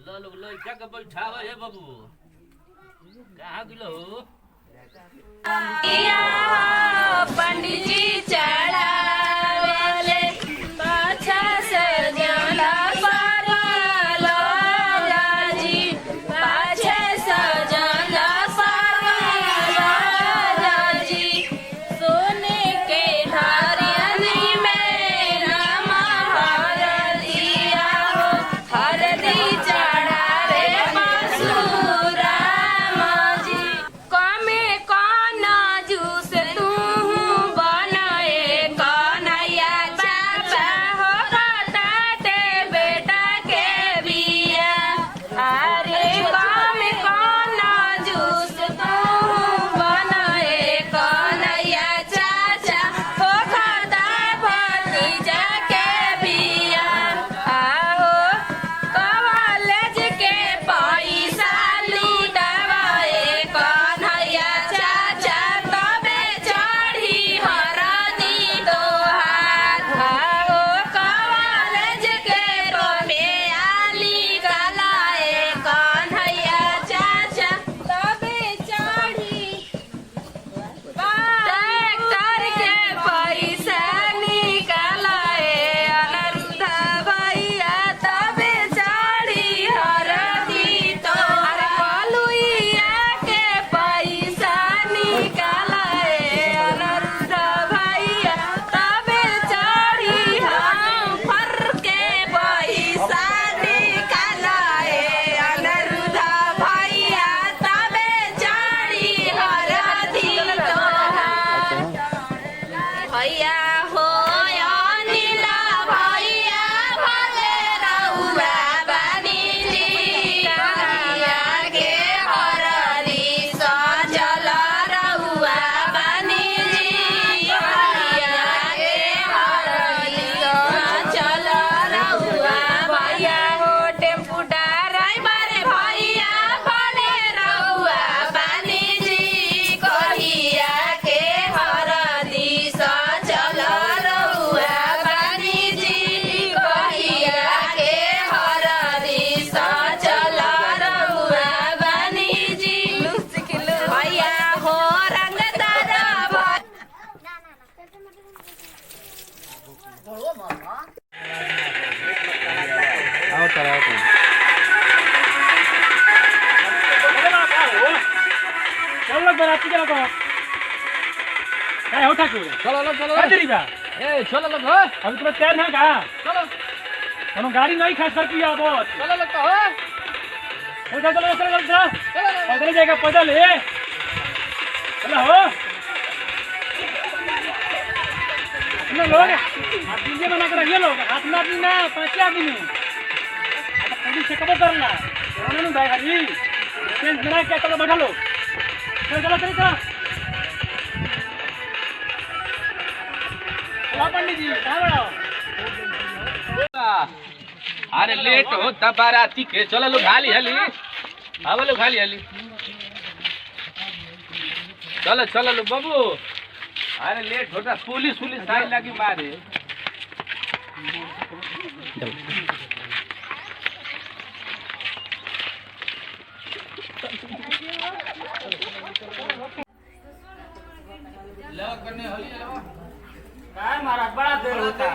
लो लोग लो क्या का बैठावा है बाबू कहाँ गिलो पंडित जी चढ़ावले पाछा से जला परवाला जाजी पाछे से जला परवाला जाजी सोने के हरियाणी में रामा हरदिया हो हरदी चढ़ावे मसूरा माजी कमे काना जूस तू बनाए कन्हैया चाचा हो बताते बेटा के बिया अरे कमे काना जूस तू बनाए कन्हैया चाचा हो खाता भतीजा के बिया आहो कॉलेज के पैसा लूटावे कन्हैया चाचा तबे चढ़ी हरदी तोहार आहो कॉलेज के आली कलाए कन्हैया चाचा तबे चढ़ी ट्रैक्टर के पैसा निकालाए अनरुद्धा भैया तबे चढ़ी हरदी तोहार कलुइया के पैसा निकालाए अनरुद्धा भैया तबे चढ़ी हम फर के पैसा निकालाए अनरुद्धा भैया तबे चढ़ी हरदी तोहार भैया हो अनिला भैया भले रउआ बानी जी कन्हैया के हरदी सजल रउआ बानी जी कन्हैया के हरदी सजल रउआ भैया हो टेम्पू ड्राइवर भैया भले रउआ बानी जी कन्हैया के हरदी सजल रउआ बानी जी कन्हैया के हरदी सजल रउआ बानी जी भैया हो रंगदार आओ चलो चलो बराती चलो तो काय होता क्यों चलो काय तेरी बा ए चलो लोग अभी तुम्हें तैयार है कहाँ चलो कोनो गाड़ी नहीं खास कर पिया बहुत चलो लोग चलो चलो चलो चलो पैदल जाएगा पैदल है चलो हो ना लोग आप दीजिए मना कर रहिए लोग हाथ में आदमी ना 5 आदमी पुलिस से कब करना है ना भाई हरी चेंज बना के चलो बैठा लो चलो चलो चलो चलो पंडित जी कहाँ बढ़ाओ अरे लेट होता बाराती के चलो लोग हाली हाली हाँ लोग हाली हाली चलो चलो लोग बाबू अरे लेट होता पुलिस पुलिस आई लगी मारे करने होली काय महाराज बड़ा देर होता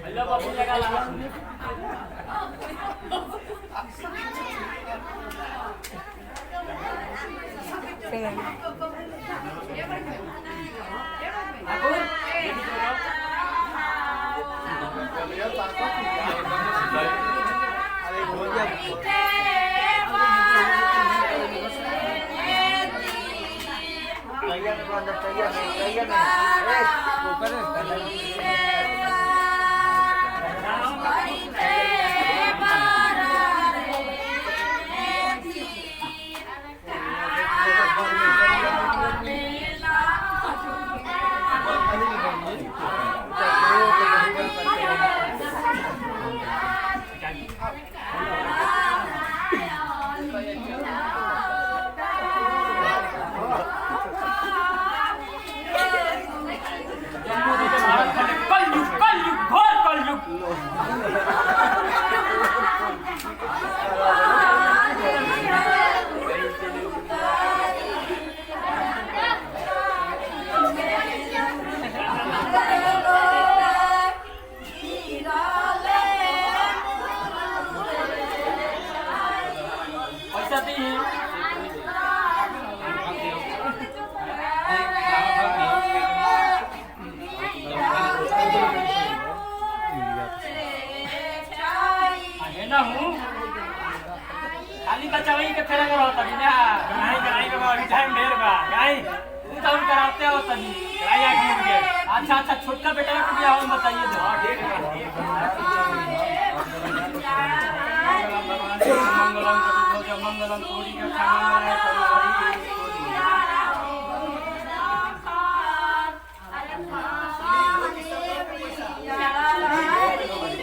हेलो बाबू लगा दी है ना हूँ खाली बच्चा वही के फेरा करो तभी ना गाई बाबा अभी टाइम ढेर बा गाई तू तो हम कराते हो तभी गाई आंख मुड़ गए अच्छा छोटका बेटा का बियाह हम बताइए तो ठीक है मंगलम कोड़ी का खाना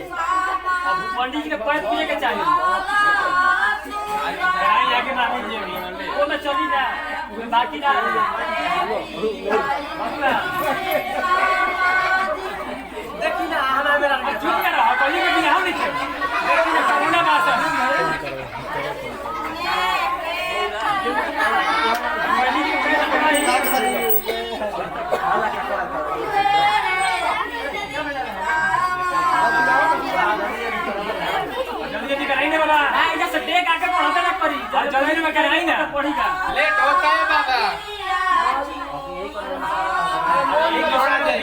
पंडित जी के पैर पूजे के चाहिए आगे ना लीजिए वो मैं चली ना बाकी ना देखी ना हमारा मेरा चुप कर रहा तो ये भी हम नहीं देखी ना कोरोना बात है जल्दी कराई ना बाबा ऐसा से टेक आके पढ़ता ना पड़ी जल्दी में कराई ना पढ़ीगा लेट होता है बाबा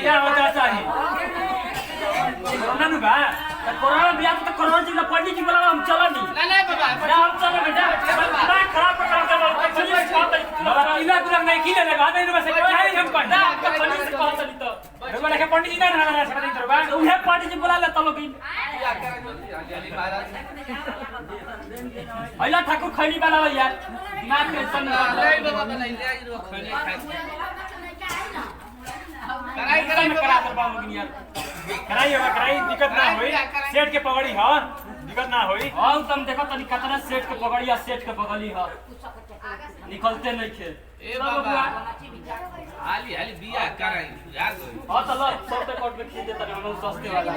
क्या होता चाहिए कोरोना नु बा कोरोना बिया तो कोरोना जी ना पंडित जी बोला हम चला नहीं ना बाबा ना हम चलो बेटा दिमाग खराब कर रहा है बाबा इला तुरंत नहीं खिले लगा दे इनमें से क्या है हम पंडित आपका पंडित से कॉल चली तो बोला के पंडित जी ना रहा से नहीं करबा उहे पंडित जी बोला ले तलो की अइला ठाकुर खैनी वाला यार दिमाग टेंशन ना ले बाबा बनाई ले आज खैनी खाए कराई करा कर पाऊंगी यार कराई दिक्कत ना होई सेठ के पकड़ी हां दिक्कत ना होई हां तुम देखो तनी कितना सेठ के पकड़ी या सेठ के पकड़ी हां निकलते नहीं थे ए बाबा हाली बिया कराई यार हां चलो 100 पे कोट में खींच देता हम सस्ते वाला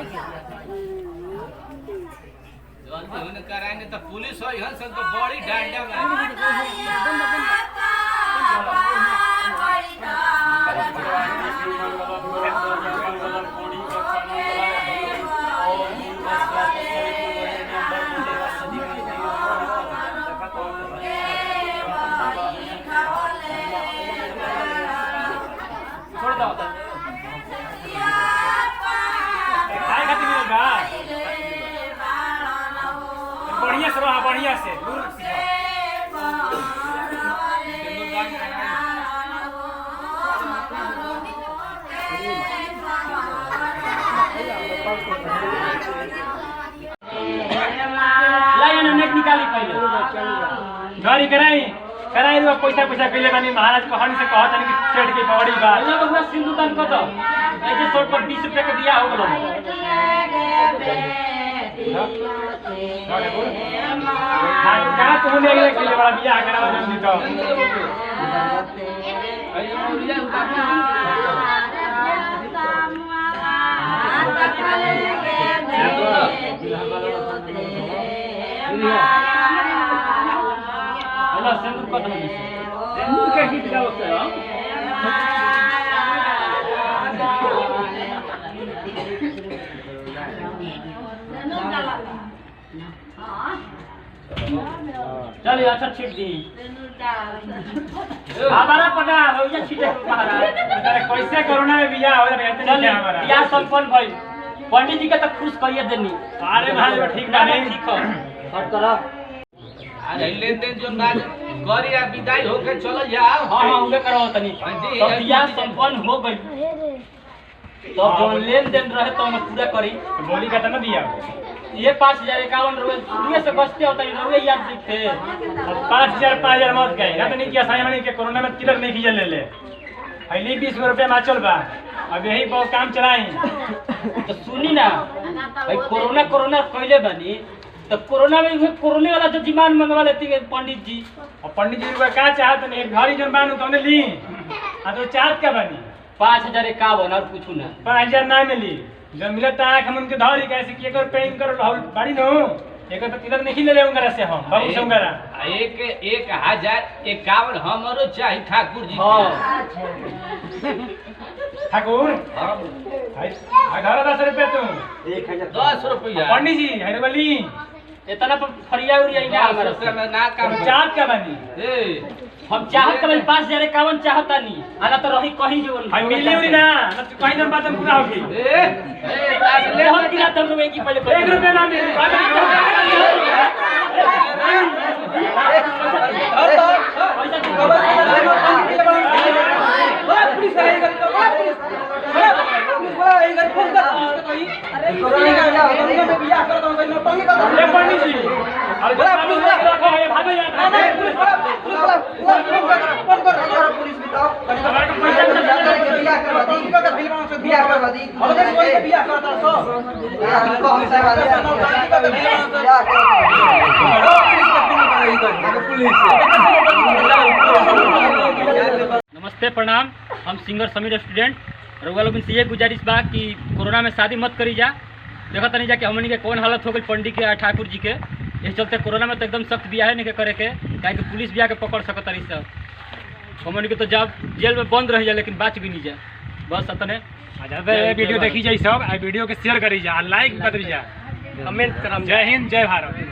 जल्दी होने कराएंगे तो पुलिस हो हन सब तो बड़ी डांडा में छोड़ दो खाए खाती मिल बा बढ़िया से रहा बढ़िया से दूर लाइन नेट निकाली पहले गाड़ी कराई रुआ पैसा कइले बानी महाराज को हनी से कहत नहीं कि सेठ के पगड़ी बा ना बबुआ सिंदूरदान कत ऐसे शॉर्ट पर 20 रुपया के दिया हो गलो का तू ने के लिए बड़ा बियाह करावा जल्दी तो हेलो सिंदूर कत में सिंदूर के गीत गाओ से चलिए अच्छा छिट दी हमारा पता हो या छिटे महाराज अरे कैसे कोरोना में बियाह हो रहा है इतने हमारा बियाह संपन्न भई पंडित जी के तो खुश करिए देनी अरे भाई ठीक बा नहीं ठीक हो हट करो अरे लेन देन जो बात करी आ विदाई होके चलो जाओ हां उनके कराओ तनी तो बियाह संपन्न हो गई तो जो लेन देन रहे तो हम पूरा करी बोली का ना दिया ये 5051 रुपए दुनिया से बचते होता है रुपए याद दिखे 5000 5000 मत गए ना तो नहीं किया सामान के कोरोना में तिलक नहीं खिया ले पहले 20 रुपए माचल बा अब यही बहुत काम चलाई तो सुनी ना भाई कोरोना कहले बनी तो कोरोना में कोरोना वाला जो डिमांड मंगवा लेती है पंडित जी और पंडित जी रुपया का चाहत नहीं एक घड़ी जन बानू तो ली आ तो चाहत का बनी 5051 और कुछ ना 5000 ना मिली जब मिलत आंख हम उनके धौरी कैसे कि एक और पेंट कर बाड़ी नो एक तो तिलक नहीं ले उनकरा से हम बाबू संगरा 1051 हमरो चाहिए ठाकुर जी हां ठाकुर भाई 10 रुपया तुम 10 रुपया पंडित जी है बोली इतना फरिया उरिया ना हमारा से। ना काम हम चाहत का बनी हम चाहत का बनी 5051 चाहता नहीं आना तो रही कहीं जो हम मिली उरी ना कहीं दिन बाद पूरा होगी ले हम किला तुम लोग की पहले 1 रुपया ना मिली नमस्ते प्रणाम। हम सिंगर समीर स्टूडेंट रउआ लोगन से ये गुजारिश बा कि कोरोना में शादी मत करी जा। देखा तनी जा कि हमनी के कौन हालत हो गई पंडित के ठाकुर जी के। इस चलते कोरोना में तो एकदम सख्त बियाह नहीं के करे के काहे कि पुलिस बियाह के पकड़ सकत रही सब। हमनी के तो जब जेल में बंद रही जा लेकिन बाच भी नहीं जा। बस अतने वीडियो देखी जाए सब वीडियो के शेयर करी जा लाइक करी जा कमेंट करम। जय हिंद जय भारत।